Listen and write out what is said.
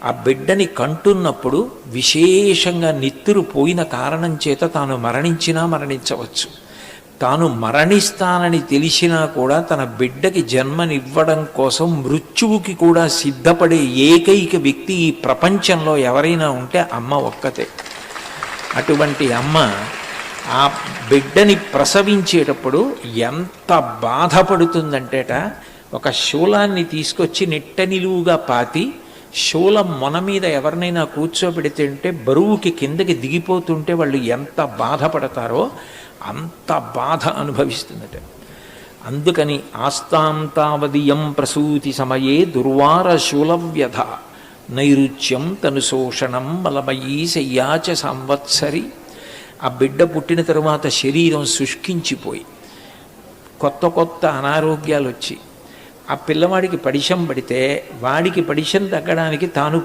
ఆ బిడ్డని కంటున్నప్పుడు విశేషంగా నెత్తురు పోయిన కారణం చేత తాను మరణించినా మరణించవచ్చు. తాను మరణిస్తానని తెలిసినా కూడా తన బిడ్డకి జన్మనివ్వడం కోసం మృత్యువుకి కూడా సిద్ధపడే ఏకైక వ్యక్తి ఈ ప్రపంచంలో ఎవరైనా ఉంటే అమ్మ ఒక్కతే. అటువంటి అమ్మ ఆ బిడ్డని ప్రసవించేటప్పుడు ఎంత బాధపడుతుందంటేట, ఒక శూలాన్ని తీసుకొచ్చి నెట్ట నిలువుగా పాతి శూలం మొన మీద ఎవరినైనా కూర్చోబెడితే బరువుకి కిందకి దిగిపోతుంటే వాళ్ళు ఎంత బాధపడతారో అంత బాధ అనుభవిస్తుందట. అందుకని ఆస్తాంతావదియం ప్రసూతి సమయే దుర్వార శూలవ్యధ నైరుచ్యం తనుశోషణం బలమయీ శయ్యాచ సంవత్సరి. ఆ బిడ్డ పుట్టిన తరువాత శరీరం శుష్కించిపోయి కొత్త కొత్త అనారోగ్యాలు వచ్చి ఆ పిల్లవాడికి పడిశం పడితే వాడికి పడిశం తగ్గడానికి తాను